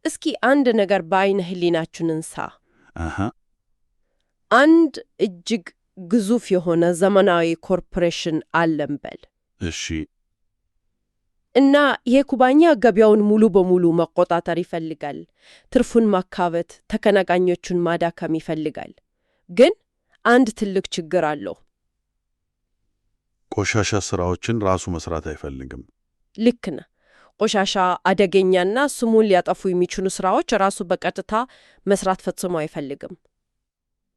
እስኪ አንድ ነገር በአይነ ህሊናችን እንሳ። አሃ አንድ እጅግ ግዙፍ የሆነ ዘመናዊ ኮርፖሬሽን አለን በል። እሺ እና ይሄ ኩባንያ ገበያውን ሙሉ በሙሉ መቆጣጠር ይፈልጋል። ትርፉን ማካበት፣ ተቀናቃኞቹን ማዳከም ይፈልጋል። ግን አንድ ትልቅ ችግር አለው። ቆሻሻ ስራዎችን ራሱ መስራት አይፈልግም። ልክ ነህ። ቆሻሻ፣ አደገኛና ስሙን ሊያጠፉ የሚችሉ ስራዎች ራሱ በቀጥታ መስራት ፈጽሞ አይፈልግም።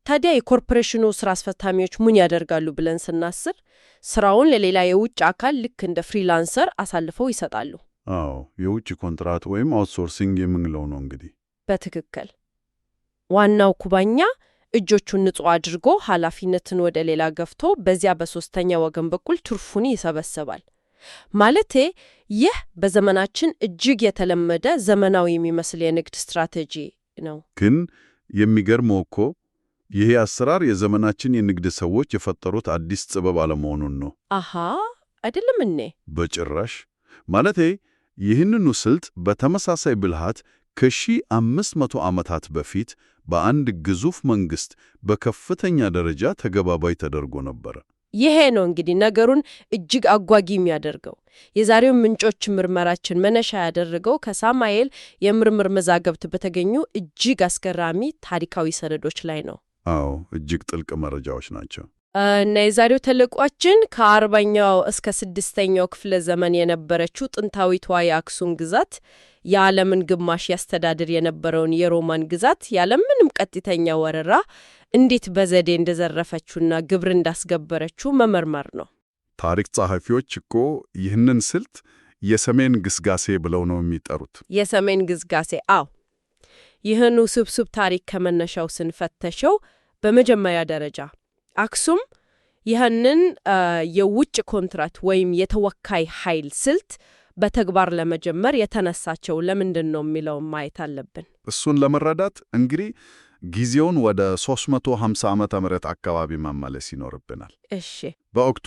ታዲያ የኮርፖሬሽኑ ስራ አስፈጻሚዎች ምን ያደርጋሉ ብለን ስናስር ስራውን ለሌላ የውጭ አካል ልክ እንደ ፍሪላንሰር አሳልፈው ይሰጣሉ። አዎ የውጭ ኮንትራት ወይም አውትሶርሲንግ የምንለው ነው እንግዲህ። በትክክል ዋናው ኩባንያ እጆቹን ንጹህ አድርጎ ኃላፊነትን ወደ ሌላ ገፍቶ በዚያ በሶስተኛ ወገን በኩል ትርፉን ይሰበስባል። ማለቴ ይህ በዘመናችን እጅግ የተለመደ ዘመናዊ የሚመስል የንግድ ስትራቴጂ ነው። ግን የሚገርመው እኮ ይሄ አሰራር የዘመናችን የንግድ ሰዎች የፈጠሩት አዲስ ጥበብ አለመሆኑን ነው። አሃ አይደለም እኔ በጭራሽ። ማለቴ ይህንኑ ስልት በተመሳሳይ ብልሃት ከ1500 ዓመታት በፊት በአንድ ግዙፍ መንግስት በከፍተኛ ደረጃ ተገባባይ ተደርጎ ነበር። ይሄ ነው እንግዲህ ነገሩን እጅግ አጓጊ የሚያደርገው። የዛሬው ምንጮች ምርመራችን መነሻ ያደረገው ከሳሙኤል የምርምር መዛግብት በተገኙ እጅግ አስገራሚ ታሪካዊ ሰነዶች ላይ ነው። አዎ እጅግ ጥልቅ መረጃዎች ናቸው። እና የዛሬው ተልዕኳችን ከ40ኛው እስከ 6ኛው ክፍለ ዘመን የነበረችው ጥንታዊቷ የአክሱም ግዛት የዓለምን ግማሽ ያስተዳድር የነበረውን የሮማን ግዛት ያለምንም ቀጥተኛ ወረራ እንዴት በዘዴ እንደዘረፈችውና ግብር እንዳስገበረችው መመርመር ነው። ታሪክ ጸሐፊዎች እኮ ይህንን ስልት የሰሜን ግስጋሴ ብለው ነው የሚጠሩት። የሰሜን ግስጋሴ። አዎ ይህን ውስብስብ ታሪክ ከመነሻው ስንፈተሸው በመጀመሪያ ደረጃ አክሱም ይህንን የውጭ ኮንትራት ወይም የተወካይ ኃይል ስልት በተግባር ለመጀመር የተነሳቸው ለምንድን ነው የሚለውን ማየት አለብን። እሱን ለመረዳት እንግዲህ ጊዜውን ወደ 350 ዓመተ ምህረት አካባቢ መመለስ ይኖርብናል። እሺ። በወቅቱ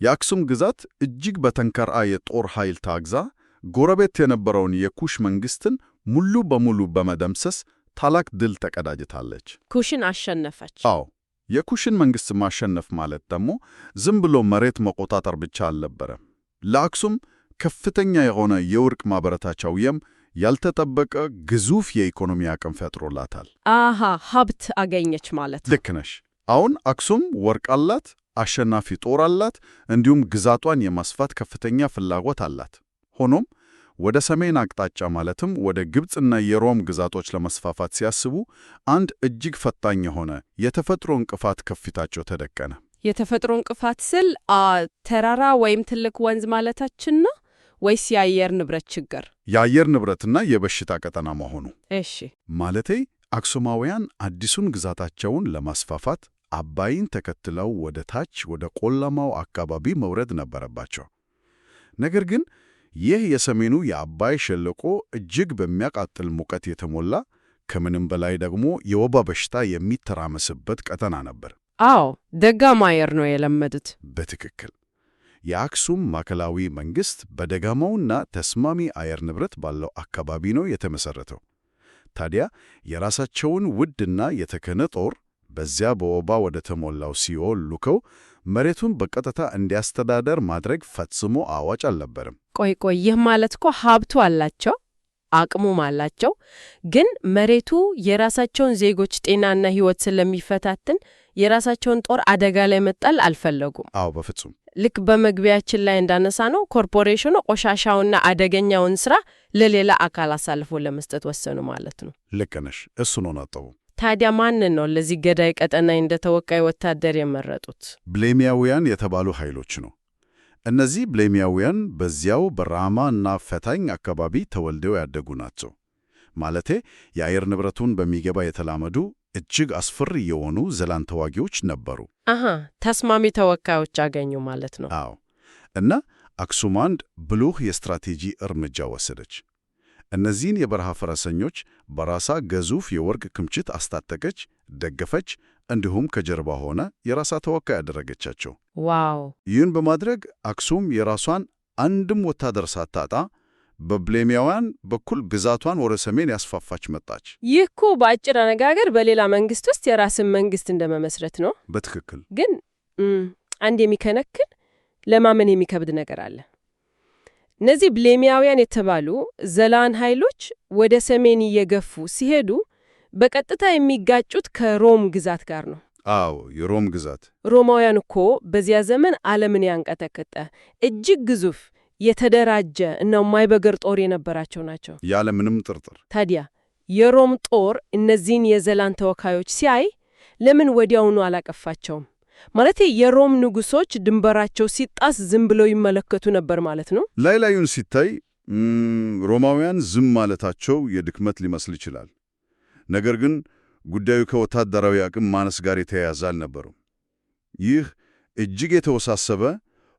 የአክሱም ግዛት እጅግ በጠንካራ የጦር ኃይል ታግዛ ጎረቤት የነበረውን የኩሽ መንግስትን ሙሉ በሙሉ በመደምሰስ ታላቅ ድል ተቀዳጅታለች። ኩሽን አሸነፈች። አዎ የኩሽን መንግስት ማሸነፍ ማለት ደግሞ ዝም ብሎ መሬት መቆጣጠር ብቻ አልነበረም። ለአክሱም ከፍተኛ የሆነ የወርቅ ማበረታቻ ወይም ያልተጠበቀ ግዙፍ የኢኮኖሚ አቅም ፈጥሮላታል። አሃ ሀብት አገኘች ማለት ነው። ልክ ነሽ። አሁን አክሱም ወርቅ አላት፣ አሸናፊ ጦር አላት፣ እንዲሁም ግዛቷን የማስፋት ከፍተኛ ፍላጎት አላት። ሆኖም ወደ ሰሜን አቅጣጫ ማለትም ወደ ግብፅና የሮም ግዛቶች ለመስፋፋት ሲያስቡ አንድ እጅግ ፈታኝ የሆነ የተፈጥሮ እንቅፋት ከፊታቸው ተደቀነ። የተፈጥሮ እንቅፋት ስል ተራራ ወይም ትልቅ ወንዝ ማለታችን ነው ወይስ የአየር ንብረት ችግር? የአየር ንብረትና የበሽታ ቀጠና መሆኑ። እሺ። ማለቴ አክሱማውያን አዲሱን ግዛታቸውን ለማስፋፋት አባይን ተከትለው ወደ ታች ወደ ቆላማው አካባቢ መውረድ ነበረባቸው። ነገር ግን ይህ የሰሜኑ የአባይ ሸለቆ እጅግ በሚያቃጥል ሙቀት የተሞላ ከምንም በላይ ደግሞ የወባ በሽታ የሚተራመስበት ቀጠና ነበር። አዎ ደጋማ አየር ነው የለመዱት። በትክክል። የአክሱም ማዕከላዊ መንግስት በደጋማውና ተስማሚ አየር ንብረት ባለው አካባቢ ነው የተመሰረተው። ታዲያ የራሳቸውን ውድና የተከነ ጦር በዚያ በወባ ወደ ተሞላው ሲኦል ልከው መሬቱን በቀጥታ እንዲያስተዳደር ማድረግ ፈጽሞ አዋጭ አልነበረም። ቆይ ይህ ማለት እኮ ሀብቱ አላቸው፣ አቅሙም አላቸው፣ ግን መሬቱ የራሳቸውን ዜጎች ጤናና ሕይወት ስለሚፈታትን የራሳቸውን ጦር አደጋ ላይ መጣል አልፈለጉም። አዎ በፍጹም። ልክ በመግቢያችን ላይ እንዳነሳ ነው ኮርፖሬሽኑ ቆሻሻውና አደገኛውን ስራ ለሌላ አካል አሳልፎ ለመስጠት ወሰኑ ማለት ነው። ልክ ነሽ። እሱ ነው ነጥቡ። ታዲያ ማንን ነው ለዚህ ገዳይ ቀጠና እንደ ተወካይ ወታደር የመረጡት? ብሌሚያውያን የተባሉ ኃይሎች ነው። እነዚህ ብሌሚያውያን በዚያው በራማ እና ፈታኝ አካባቢ ተወልደው ያደጉ ናቸው። ማለቴ የአየር ንብረቱን በሚገባ የተላመዱ እጅግ አስፈሪ የሆኑ ዘላን ተዋጊዎች ነበሩ። ተስማሚ ተወካዮች አገኙ ማለት ነው። አዎ። እና አክሱም አንድ ብልህ የስትራቴጂ እርምጃ ወሰደች። እነዚህን የበረሃ ፈረሰኞች በራሳ ግዙፍ የወርቅ ክምችት አስታጠቀች፣ ደገፈች፣ እንዲሁም ከጀርባ ሆነ የራሳ ተወካይ ያደረገቻቸው። ዋው! ይህን በማድረግ አክሱም የራሷን አንድም ወታደር ሳታጣ በብሌሚያውያን በኩል ግዛቷን ወደ ሰሜን ያስፋፋች መጣች። ይህ እኮ በአጭር አነጋገር በሌላ መንግስት ውስጥ የራስን መንግስት እንደመመስረት ነው። በትክክል። ግን አንድ የሚከነክን ለማመን የሚከብድ ነገር አለ። እነዚህ ብሌሚያውያን የተባሉ ዘላን ኃይሎች ወደ ሰሜን እየገፉ ሲሄዱ በቀጥታ የሚጋጩት ከሮም ግዛት ጋር ነው። አዎ፣ የሮም ግዛት። ሮማውያን እኮ በዚያ ዘመን ዓለምን ያንቀጠቀጠ እጅግ ግዙፍ የተደራጀ እና የማይበገር ጦር የነበራቸው ናቸው፣ ያለ ምንም ጥርጥር። ታዲያ የሮም ጦር እነዚህን የዘላን ተወካዮች ሲያይ ለምን ወዲያውኑ አላቀፋቸውም? ማለት የሮም ንጉሶች ድንበራቸው ሲጣስ ዝም ብለው ይመለከቱ ነበር ማለት ነው? ላይ ላዩን ሲታይ ሮማውያን ዝም ማለታቸው የድክመት ሊመስል ይችላል። ነገር ግን ጉዳዩ ከወታደራዊ አቅም ማነስ ጋር የተያያዘ አልነበሩም። ይህ እጅግ የተወሳሰበ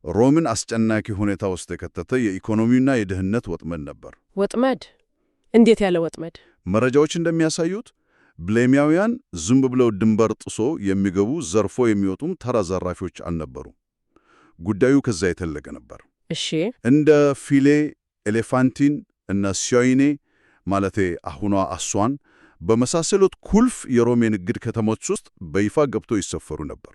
ሮምን አስጨናቂ ሁኔታ ውስጥ የከተተ የኢኮኖሚና የደህንነት ወጥመድ ነበር። ወጥመድ? እንዴት ያለ ወጥመድ? መረጃዎች እንደሚያሳዩት ብሌሚያውያን ዝም ብለው ድንበር ጥሶ የሚገቡ ዘርፎ የሚወጡም ተራ ዘራፊዎች አልነበሩም። ጉዳዩ ከዛ የተለቀ ነበር። እሺ። እንደ ፊሌ፣ ኤሌፋንቲን እና ሲዮይኔ ማለቴ አሁኗ አሷን በመሳሰሉት ቁልፍ የሮም የንግድ ከተሞች ውስጥ በይፋ ገብተው ይሰፈሩ ነበር።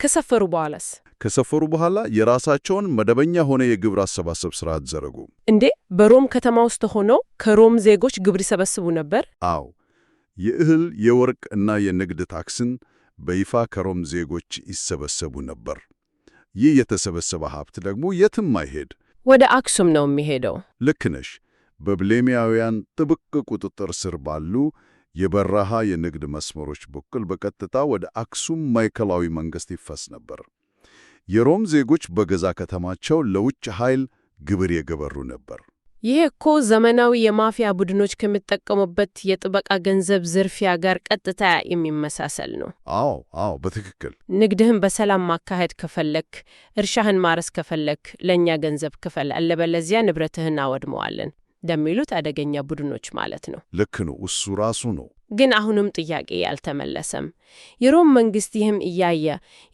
ከሰፈሩ በኋላስ? ከሰፈሩ በኋላ የራሳቸውን መደበኛ ሆነ የግብር አሰባሰብ ስርዓት ዘረጉ። እንዴ! በሮም ከተማ ውስጥ ሆነው ከሮም ዜጎች ግብር ይሰበስቡ ነበር? አዎ። የእህል፣ የወርቅ እና የንግድ ታክስን በይፋ ከሮም ዜጎች ይሰበሰቡ ነበር። ይህ የተሰበሰበ ሀብት ደግሞ የትም አይሄድ፣ ወደ አክሱም ነው የሚሄደው። ልክ ነሽ። በብሌሚያውያን ጥብቅ ቁጥጥር ስር ባሉ የበረሃ የንግድ መስመሮች በኩል በቀጥታ ወደ አክሱም ማዕከላዊ መንግሥት ይፈስ ነበር። የሮም ዜጎች በገዛ ከተማቸው ለውጭ ኃይል ግብር የገበሩ ነበር። ይህ እኮ ዘመናዊ የማፊያ ቡድኖች ከሚጠቀሙበት የጥበቃ ገንዘብ ዝርፊያ ጋር ቀጥታ የሚመሳሰል ነው። አዎ፣ በትክክል። ንግድህን በሰላም ማካሄድ ከፈለክ፣ እርሻህን ማረስ ከፈለክ ለእኛ ገንዘብ ክፈል፣ አለበለዚያ ንብረትህን አወድመዋለን እንደሚሉት አደገኛ ቡድኖች ማለት ነው። ልክ ነው፣ እሱ ራሱ ነው። ግን አሁንም ጥያቄ አልተመለሰም። የሮም መንግስት ይህም እያየ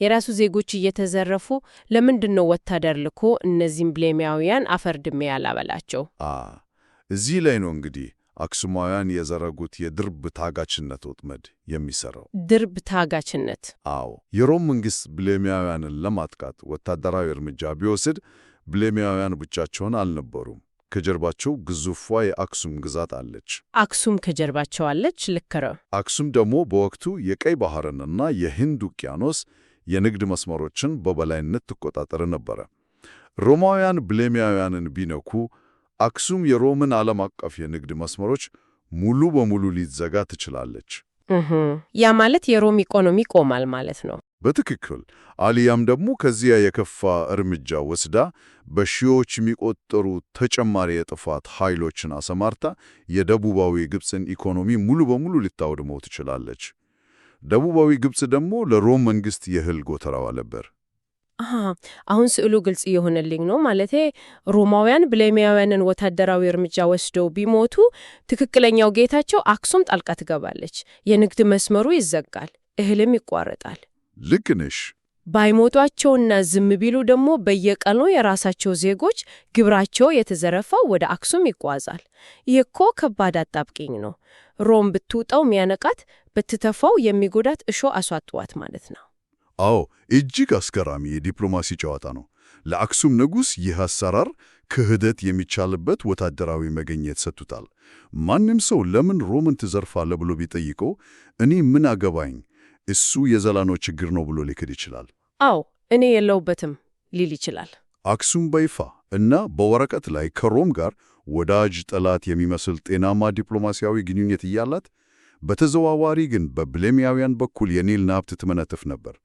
የራሱ ዜጎች እየተዘረፉ ለምንድን ነው ወታደር ልኮ እነዚህም ብሌሚያውያን አፈርድሜ ያላበላቸው? እዚህ ላይ ነው እንግዲህ አክሱማውያን የዘረጉት የድርብ ታጋችነት ወጥመድ የሚሰራው። ድርብ ታጋችነት? አዎ። የሮም መንግስት ብሌሚያውያንን ለማጥቃት ወታደራዊ እርምጃ ቢወስድ ብሌሚያውያን ብቻቸውን አልነበሩም። ከጀርባቸው ግዙፏ የአክሱም ግዛት አለች። አክሱም ከጀርባቸው አለች? ልክ ነው። አክሱም ደግሞ በወቅቱ የቀይ ባህርንና የህንድ ውቅያኖስ የንግድ መስመሮችን በበላይነት ትቆጣጠር ነበረ። ሮማውያን ብሌሚያውያንን ቢነኩ አክሱም የሮምን ዓለም አቀፍ የንግድ መስመሮች ሙሉ በሙሉ ሊዘጋ ትችላለች። ያ ማለት የሮም ኢኮኖሚ ቆማል ማለት ነው። በትክክል። አሊያም ደግሞ ከዚያ የከፋ እርምጃ ወስዳ በሺዎች የሚቆጠሩ ተጨማሪ የጥፋት ኃይሎችን አሰማርታ የደቡባዊ ግብፅን ኢኮኖሚ ሙሉ በሙሉ ልታወድመው ትችላለች። ደቡባዊ ግብፅ ደግሞ ለሮም መንግስት የእህል ጎተራዋ ነበር። አሁን ስዕሉ ግልጽ እየሆነልኝ ነው። ማለቴ ሮማውያን ብሌሚያውያንን ወታደራዊ እርምጃ ወስደው ቢሞቱ ትክክለኛው ጌታቸው አክሱም ጣልቃ ትገባለች፣ የንግድ መስመሩ ይዘጋል፣ እህልም ይቋረጣል። ልክ ነሽ። ባይሞቷቸውና ዝም ቢሉ ደግሞ በየቀኑ የራሳቸው ዜጎች ግብራቸው የተዘረፈው ወደ አክሱም ይጓዛል። ይህ እኮ ከባድ አጣብቂኝ ነው። ሮም ብትውጣው ሚያነቃት፣ ብትተፋው የሚጎዳት እሾ አስዋጥዋት ማለት ነው። አዎ፣ እጅግ አስገራሚ የዲፕሎማሲ ጨዋታ ነው። ለአክሱም ንጉሥ ይህ አሰራር ክህደት የሚቻልበት ወታደራዊ መገኘት ሰጥቶታል። ማንም ሰው ለምን ሮምን ትዘርፋለህ ብሎ ቢጠይቀው እኔ ምን አገባኝ እሱ የዘላኖ ችግር ነው ብሎ ሊክድ ይችላል። አዎ፣ እኔ የለውበትም ሊል ይችላል። አክሱም በይፋ እና በወረቀት ላይ ከሮም ጋር ወዳጅ ጠላት የሚመስል ጤናማ ዲፕሎማሲያዊ ግንኙነት እያላት፣ በተዘዋዋሪ ግን በብሌሚያውያን በኩል የኒልን ሀብት ትመነትፍ ነበር።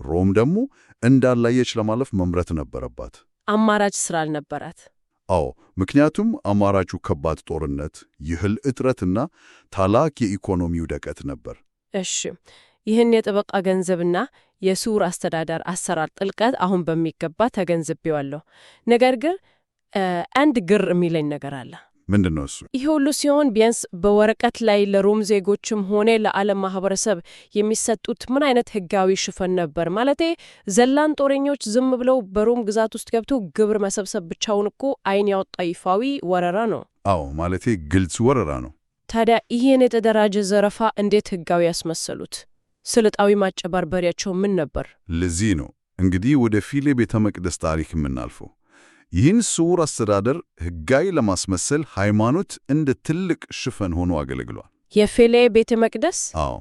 ሮም ደግሞ እንዳላየች ለማለፍ መምረት ነበረባት። አማራጭ ስላልነበራት። አዎ፣ ምክንያቱም አማራጩ ከባድ ጦርነት፣ የእህል እጥረትና ታላቅ የኢኮኖሚ ውድቀት ነበር። እሺ፣ ይህን የጥበቃ ገንዘብና የሱር አስተዳደር አሰራር ጥልቀት አሁን በሚገባ ተገንዝቤዋለሁ። ነገር ግን አንድ ግር የሚለኝ ነገር አለ። ምንድነው እሱ? ይህ ሁሉ ሲሆን ቢያንስ በወረቀት ላይ ለሮም ዜጎችም ሆነ ለዓለም ማህበረሰብ የሚሰጡት ምን አይነት ህጋዊ ሽፋን ነበር? ማለቴ ዘላን ጦረኞች ዝም ብለው በሮም ግዛት ውስጥ ገብተው ግብር መሰብሰብ ብቻውን እኮ አይን ያወጣ ይፋዊ ወረራ ነው። አዎ፣ ማለቴ ግልጽ ወረራ ነው። ታዲያ ይህን የተደራጀ ዘረፋ እንዴት ህጋዊ ያስመሰሉት? ስልጣዊ ማጨበርበሪያቸው ምን ነበር? ለዚህ ነው እንግዲህ ወደ ፊሌ ቤተ መቅደስ ታሪክ የምናልፈው። ይህን ስውር አስተዳደር ህጋዊ ለማስመሰል ሃይማኖት እንደ ትልቅ ሽፋን ሆኖ አገልግሏል። የፊሌ ቤተ መቅደስ? አዎ፣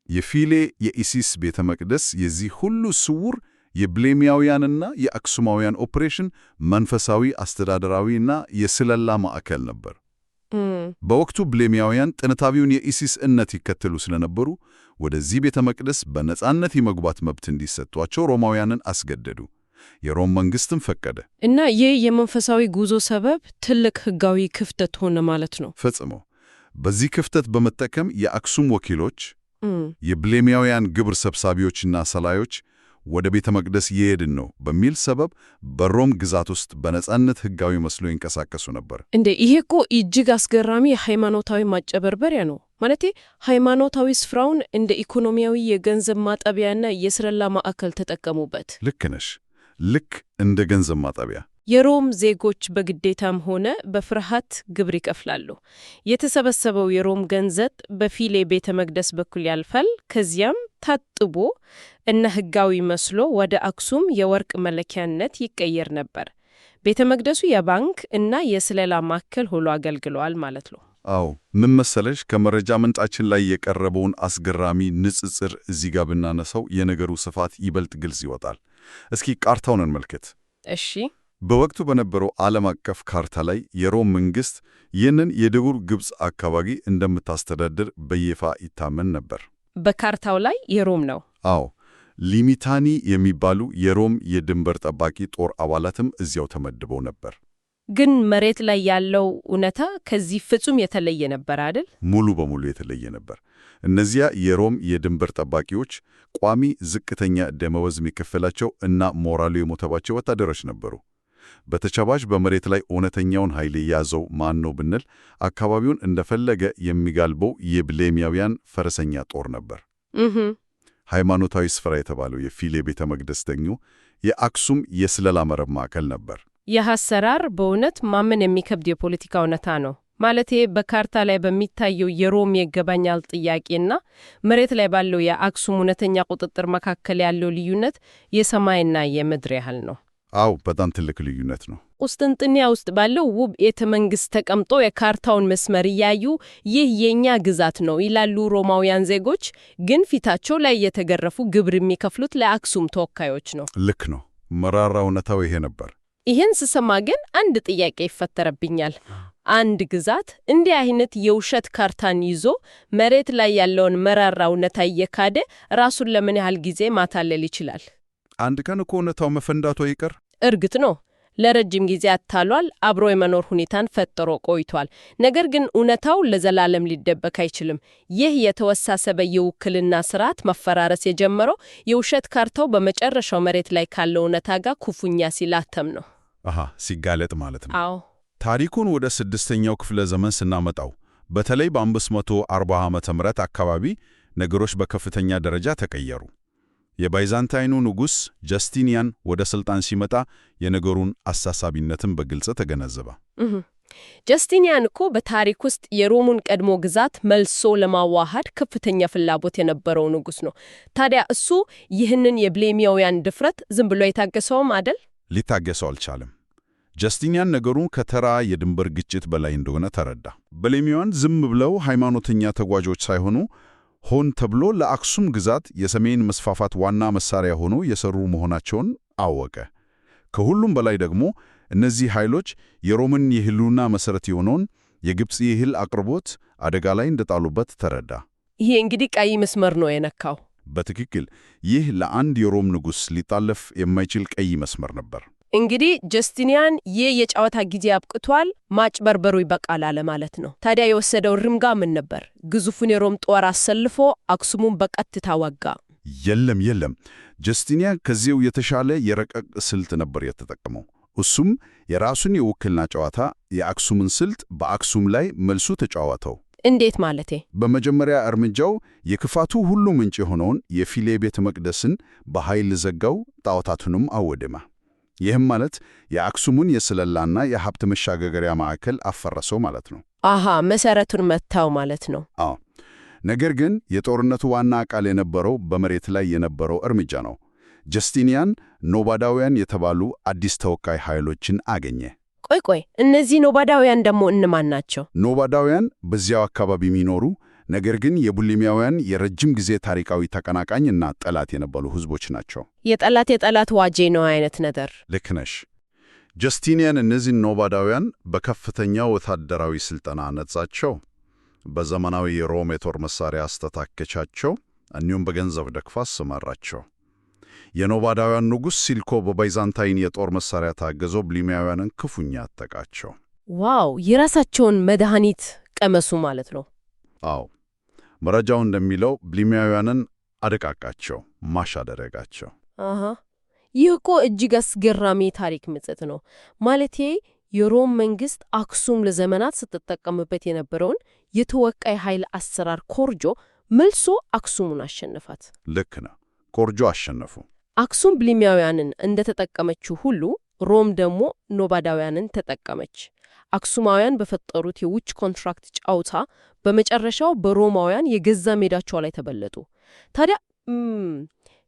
የፊሌ የኢሲስ ቤተ መቅደስ የዚህ ሁሉ ስውር የብሌሚያውያንና የአክሱማውያን ኦፕሬሽን መንፈሳዊ፣ አስተዳደራዊና የስለላ ማዕከል ነበር። በወቅቱ ብሌሚያውያን ጥንታዊውን የኢሲስ እምነት ይከተሉ ስለነበሩ ወደዚህ ቤተ መቅደስ በነጻነት የመግባት መብት እንዲሰጧቸው ሮማውያንን አስገደዱ። የሮም መንግስትም ፈቀደ እና ይህ የመንፈሳዊ ጉዞ ሰበብ ትልቅ ህጋዊ ክፍተት ሆነ ማለት ነው። ፈጽሞ። በዚህ ክፍተት በመጠቀም የአክሱም ወኪሎች፣ የብሌሚያውያን ግብር ሰብሳቢዎችና ሰላዮች ወደ ቤተ መቅደስ እየሄድን ነው በሚል ሰበብ በሮም ግዛት ውስጥ በነጻነት ህጋዊ መስሎ ይንቀሳቀሱ ነበር። ይሄ እኮ እጅግ አስገራሚ ሃይማኖታዊ ማጨበርበሪያ ነው። ማለቴ ሃይማኖታዊ ስፍራውን እንደ ኢኮኖሚያዊ የገንዘብ ማጠቢያና የስለላ ማዕከል ተጠቀሙበት። ልክ ነሽ። ልክ እንደ ገንዘብ ማጠቢያ። የሮም ዜጎች በግዴታም ሆነ በፍርሃት ግብር ይከፍላሉ። የተሰበሰበው የሮም ገንዘብ በፊሌ ቤተ መቅደስ በኩል ያልፋል። ከዚያም ታጥቦ እና ህጋዊ መስሎ ወደ አክሱም የወርቅ መለኪያነት ይቀየር ነበር። ቤተ መቅደሱ የባንክ እና የስለላ ማዕከል ሆኖ አገልግሏል ማለት ነው። አዎ፣ ምን መሰለሽ፣ ከመረጃ ምንጫችን ላይ የቀረበውን አስገራሚ ንጽጽር እዚህ ጋር ብናነሳው የነገሩ ስፋት ይበልጥ ግልጽ ይወጣል። እስኪ ካርታውን እንመልከት። እሺ። በወቅቱ በነበረው ዓለም አቀፍ ካርታ ላይ የሮም መንግስት ይህንን የደቡብ ግብጽ አካባቢ እንደምታስተዳድር በይፋ ይታመን ነበር። በካርታው ላይ የሮም ነው። አዎ፣ ሊሚታኒ የሚባሉ የሮም የድንበር ጠባቂ ጦር አባላትም እዚያው ተመድበው ነበር። ግን መሬት ላይ ያለው እውነታ ከዚህ ፍጹም የተለየ ነበር አይደል? ሙሉ በሙሉ የተለየ ነበር። እነዚያ የሮም የድንበር ጠባቂዎች ቋሚ ዝቅተኛ ደመወዝ የሚከፈላቸው እና ሞራሉ የሞተባቸው ወታደሮች ነበሩ። በተጨባጭ በመሬት ላይ እውነተኛውን ኃይል የያዘው ማን ነው ብንል አካባቢውን እንደፈለገ የሚጋልበው የብሌሚያውያን ፈረሰኛ ጦር ነበር። ሃይማኖታዊ ስፍራ የተባለው የፊሌ ቤተ መቅደስ ደግሞ የአክሱም የስለላ መረብ ማዕከል ነበር። ይህ አሰራር በእውነት ማመን የሚከብድ የፖለቲካ እውነታ ነው። ማለቴ በካርታ ላይ በሚታየው የሮም ይገባኛል ጥያቄና መሬት ላይ ባለው የአክሱም እውነተኛ ቁጥጥር መካከል ያለው ልዩነት የሰማይና የምድር ያህል ነው። አዎ፣ በጣም ትልቅ ልዩነት ነው። ቁስጥንጥንያ ውስጥ ባለው ውብ ቤተ መንግስት ተቀምጦ የካርታውን መስመር እያዩ ይህ የኛ ግዛት ነው ይላሉ ሮማውያን ዜጎች፣ ግን ፊታቸው ላይ የተገረፉ ግብር የሚከፍሉት ለአክሱም ተወካዮች ነው። ልክ ነው። መራራ እውነታው ይሄ ነበር። ይህን ስሰማ ግን አንድ ጥያቄ ይፈጠረብኛል። አንድ ግዛት እንዲህ አይነት የውሸት ካርታን ይዞ መሬት ላይ ያለውን መራራ እውነታ እየካደ ራሱን ለምን ያህል ጊዜ ማታለል ይችላል? አንድ ቀን እኮ እውነታው መፈንዳቱ አይቀር። እርግጥ ነው ለረጅም ጊዜ አታሏል፣ አብሮ የመኖር ሁኔታን ፈጥሮ ቆይቷል። ነገር ግን እውነታው ለዘላለም ሊደበቅ አይችልም። ይህ የተወሳሰበ የውክልና ስርዓት መፈራረስ የጀመረው የውሸት ካርታው በመጨረሻው መሬት ላይ ካለው እውነታ ጋር ኩፉኛ ሲላተም ነው። ሲጋለጥ ማለት ነው። አዎ። ታሪኩን ወደ 6ኛው ክፍለ ዘመን ስናመጣው በተለይ በ540 ዓመተ ምህረት አካባቢ ነገሮች በከፍተኛ ደረጃ ተቀየሩ። የባይዛንታይኑ ንጉሥ ጀስቲኒያን ወደ ሥልጣን ሲመጣ የነገሩን አሳሳቢነትን በግልጽ ተገነዘበ። ጀስቲኒያን እኮ በታሪክ ውስጥ የሮሙን ቀድሞ ግዛት መልሶ ለማዋሃድ ከፍተኛ ፍላጎት የነበረው ንጉሥ ነው። ታዲያ እሱ ይህንን የብሌሚያውያን ድፍረት ዝም ብሎ የታገሰውም አይደል? ሊታገሰው አልቻለም። ጀስቲኒያን ነገሩን ከተራ የድንበር ግጭት በላይ እንደሆነ ተረዳ። ብሌሚያውያን ዝም ብለው ሃይማኖተኛ ተጓዦች ሳይሆኑ ሆን ተብሎ ለአክሱም ግዛት የሰሜን መስፋፋት ዋና መሳሪያ ሆኖ የሰሩ መሆናቸውን አወቀ። ከሁሉም በላይ ደግሞ እነዚህ ኃይሎች የሮምን የህልውና መሠረት የሆነውን የግብጽ የእህል አቅርቦት አደጋ ላይ እንደጣሉበት ተረዳ። ይሄ እንግዲህ ቀይ መስመር ነው የነካው። በትክክል ይህ ለአንድ የሮም ንጉሥ ሊታለፍ የማይችል ቀይ መስመር ነበር። እንግዲህ ጀስቲኒያን ይህ የጨዋታ ጊዜ አብቅቷል፣ ማጭበርበሩ ይበቃል አለ ማለት ነው። ታዲያ የወሰደው ርምጋ ምን ነበር? ግዙፉን የሮም ጦር አሰልፎ አክሱሙን በቀጥታ ወጋ? የለም። ጀስቲኒያን ከዚያው የተሻለ የረቀቅ ስልት ነበር የተጠቀመው። እሱም የራሱን የውክልና ጨዋታ የአክሱምን ስልት በአክሱም ላይ መልሱ ተጫወተው። እንዴት ማለቴ? በመጀመሪያ እርምጃው የክፋቱ ሁሉ ምንጭ የሆነውን የፊሌ ቤተ መቅደስን በኃይል ዘጋው፣ ጣዖታቱንም አወደመ። ይህም ማለት የአክሱሙን የስለላና የሀብት መሻገሪያ ማዕከል አፈረሰው ማለት ነው። አሃ፣ መሰረቱን መታው ማለት ነው። አዎ። ነገር ግን የጦርነቱ ዋና አካል የነበረው በመሬት ላይ የነበረው እርምጃ ነው። ጀስቲኒያን ኖባዳውያን የተባሉ አዲስ ተወካይ ኃይሎችን አገኘ። ቆይ፣ እነዚህ ኖባዳውያን ደግሞ እነማን ናቸው? ኖባዳውያን በዚያው አካባቢ የሚኖሩ ነገር ግን የቡሊሚያውያን የረጅም ጊዜ ታሪካዊ ተቀናቃኝ እና ጠላት የነበሩ ሕዝቦች ናቸው። የጠላት ዋጄ ነው አይነት ነገር። ልክ ነሽ። ጀስቲኒያን እነዚህን ኖባዳውያን በከፍተኛ ወታደራዊ ሥልጠና አነጻቸው፣ በዘመናዊ የሮም የጦር መሣሪያ አስተታከቻቸው፣ እንዲሁም በገንዘብ ደግፎ አሰማራቸው። የኖባዳውያን ንጉሥ ሲልኮ በባይዛንታይን የጦር መሣሪያ ታግዞ ብሊሚያውያንን ክፉኛ አጠቃቸው። ዋው! የራሳቸውን መድኃኒት ቀመሱ ማለት ነው። አዎ፣ መረጃው እንደሚለው ብሊሚያውያንን አደቃቃቸው፣ ማሽ አደረጋቸው። አሃ፣ ይህ እኮ እጅግ አስገራሚ ታሪክ ምጸት ነው። ማለቴ የሮም መንግሥት አክሱም ለዘመናት ስትጠቀምበት የነበረውን የተወካይ ኃይል አሰራር ኮርጆ መልሶ አክሱሙን አሸነፋት። ልክ ነው፣ ኮርጆ አሸነፉ። አክሱም ብሊሚያውያንን እንደተጠቀመችው ሁሉ ሮም ደግሞ ኖባዳውያንን ተጠቀመች። አክሱማውያን በፈጠሩት የውጭ ኮንትራክት ጫውታ በመጨረሻው በሮማውያን የገዛ ሜዳቸው ላይ ተበለጡ። ታዲያ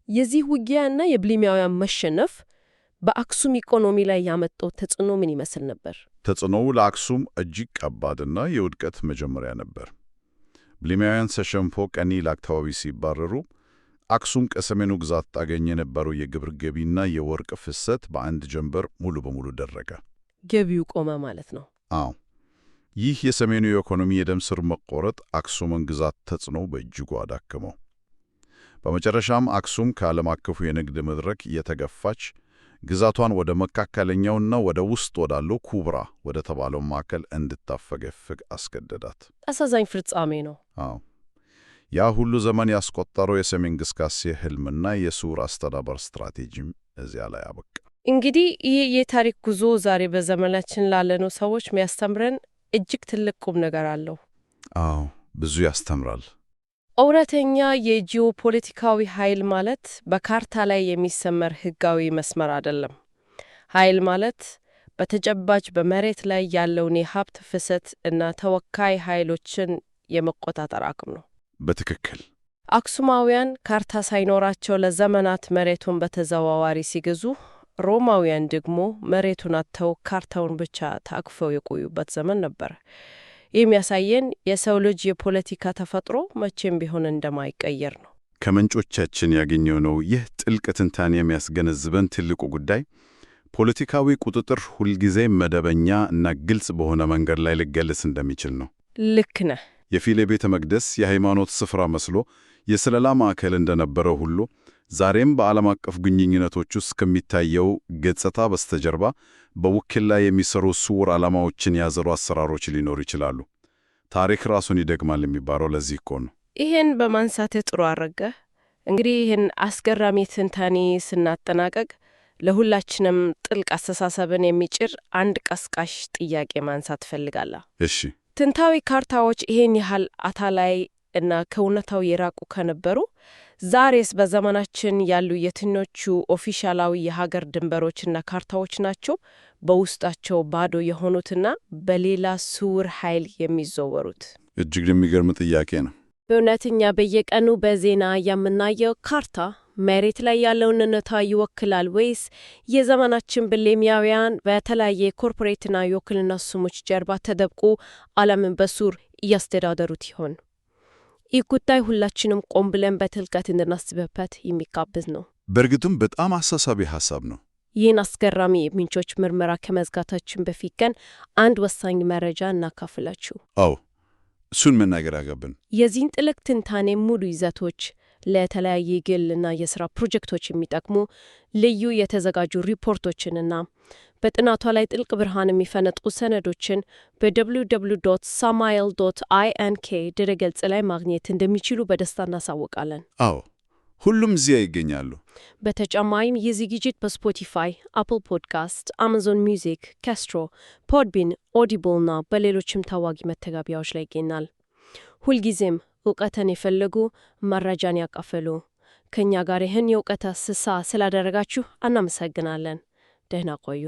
የዚህ ውጊያና የብሊሚያውያን መሸነፍ በአክሱም ኢኮኖሚ ላይ ያመጣው ተጽዕኖ ምን ይመስል ነበር? ተጽዕኖው ለአክሱም እጅግ ከባድና የውድቀት መጀመሪያ ነበር። ብሊሚያውያን ተሸንፎ ቀኒል አካባቢ ሲባረሩ አክሱም ከሰሜኑ ግዛት ታገኝ የነበረው የግብር ገቢና የወርቅ ፍሰት በአንድ ጀንበር ሙሉ በሙሉ ደረቀ። ገቢው ቆመ ማለት ነው። አዎ። ይህ የሰሜኑ የኢኮኖሚ የደም ስር መቆረጥ አክሱምን ግዛት ተጽዕኖ በእጅጉ አዳከመው። በመጨረሻም አክሱም ከዓለም አቀፉ የንግድ መድረክ እየተገፋች ግዛቷን ወደ መካከለኛውና ወደ ውስጥ ወዳለው ኩብራ ወደ ተባለው ማዕከል እንድታፈገፍግ አስገደዳት። አሳዛኝ ፍጻሜ ነው። አዎ። ያ ሁሉ ዘመን ያስቆጠረው የሰሜን ግስጋሴ ህልምና የሱር አስተዳደር ስትራቴጂም እዚያ ላይ አበቃ። እንግዲህ ይህ የታሪክ ጉዞ ዛሬ በዘመናችን ላለነው ሰዎች የሚያስተምረን እጅግ ትልቅ ቁም ነገር አለው። አዎ፣ ብዙ ያስተምራል። እውነተኛ የጂኦፖለቲካዊ ኃይል ማለት በካርታ ላይ የሚሰመር ህጋዊ መስመር አይደለም። ኃይል ማለት በተጨባጭ በመሬት ላይ ያለውን የሀብት ፍሰት እና ተወካይ ኃይሎችን የመቆጣጠር አቅም ነው። በትክክል። አክሱማውያን ካርታ ሳይኖራቸው ለዘመናት መሬቱን በተዘዋዋሪ ሲገዙ፣ ሮማውያን ደግሞ መሬቱን አጥተው ካርታውን ብቻ ታቅፈው የቆዩበት ዘመን ነበር። ይህ የሚያሳየን የሰው ልጅ የፖለቲካ ተፈጥሮ መቼም ቢሆን እንደማይቀየር ነው። ከምንጮቻችን ያገኘነው ይህ ጥልቅ ትንታኔ የሚያስገነዝበን ትልቁ ጉዳይ ፖለቲካዊ ቁጥጥር ሁልጊዜ መደበኛ እና ግልጽ በሆነ መንገድ ላይ ሊገለጽ እንደሚችል ነው። ልክ ነህ። የፊሌ ቤተ መቅደስ የሃይማኖት ስፍራ መስሎ የስለላ ማዕከል እንደነበረው ሁሉ ዛሬም በዓለም አቀፍ ግንኙነቶች ውስጥ ከሚታየው ገጽታ በስተጀርባ በውክልና የሚሰሩ ስውር ዓላማዎችን ያዘሉ አሰራሮች ሊኖሩ ይችላሉ። ታሪክ ራሱን ይደግማል የሚባለው ለዚህ እኮ ነው። ይህን በማንሳት ጥሩ አረገ። እንግዲህ ይህን አስገራሚ ትንታኔ ስናጠናቀቅ ለሁላችንም ጥልቅ አስተሳሰብን የሚጭር አንድ ቀስቃሽ ጥያቄ ማንሳት እፈልጋለሁ። እሺ። ጥንታዊ ካርታዎች ይህን ያህል አታላይ እና ከእውነታው የራቁ ከነበሩ ዛሬስ በዘመናችን ያሉ የትኞቹ ኦፊሻላዊ የሀገር ድንበሮችና ካርታዎች ናቸው በውስጣቸው ባዶ የሆኑትና በሌላ ስውር ኃይል የሚዘወሩት? እጅግ የሚገርም ጥያቄ ነው። በእውነተኛ በየቀኑ በዜና የምናየው ካርታ መሬት ላይ ያለውን እውነታ ይወክላል ወይስ የዘመናችን ብሌሚያውያን በተለያየ ኮርፖሬትና የውክልና ስሞች ጀርባ ተደብቆ ዓለምን በሱር እያስተዳደሩት ይሆን? ይህ ጉዳይ ሁላችንም ቆም ብለን በጥልቀት እንድናስብበት የሚጋብዝ ነው። በእርግጥም በጣም አሳሳቢ ሐሳብ ነው። ይህን አስገራሚ የምንጮች ምርመራ ከመዝጋታችን በፊት ግን አንድ ወሳኝ መረጃ እናካፍላችሁ። አዎ፣ እሱን መናገር አለብን። የዚህን ጥልቅ ትንታኔ ሙሉ ይዘቶች ለተለያየ ግልና የሥራ ፕሮጀክቶች የሚጠቅሙ ልዩ የተዘጋጁ ሪፖርቶችንና በጥናቷ ላይ ጥልቅ ብርሃን የሚፈነጥቁ ሰነዶችን በwww.samail.ink ድረገጽ ላይ ማግኘት እንደሚችሉ በደስታ እናሳውቃለን። አዎ፣ ሁሉም እዚያ ይገኛሉ። በተጨማሪም ይህ ዝግጅት በስፖቲፋይ፣ አፕል ፖድካስት፣ አማዞን ሚውዚክ፣ ካስትሮ፣ ፖድቢን፣ ኦዲብል እና በሌሎችም ታዋቂ መተግበሪያዎች ላይ ይገኛል። ሁልጊዜም እውቀትን የፈለጉ መረጃን ያካፈሉ። ከእኛ ጋር ይህን የእውቀት አሰሳ ስላደረጋችሁ እናመሰግናለን። ደህና ቆዩ።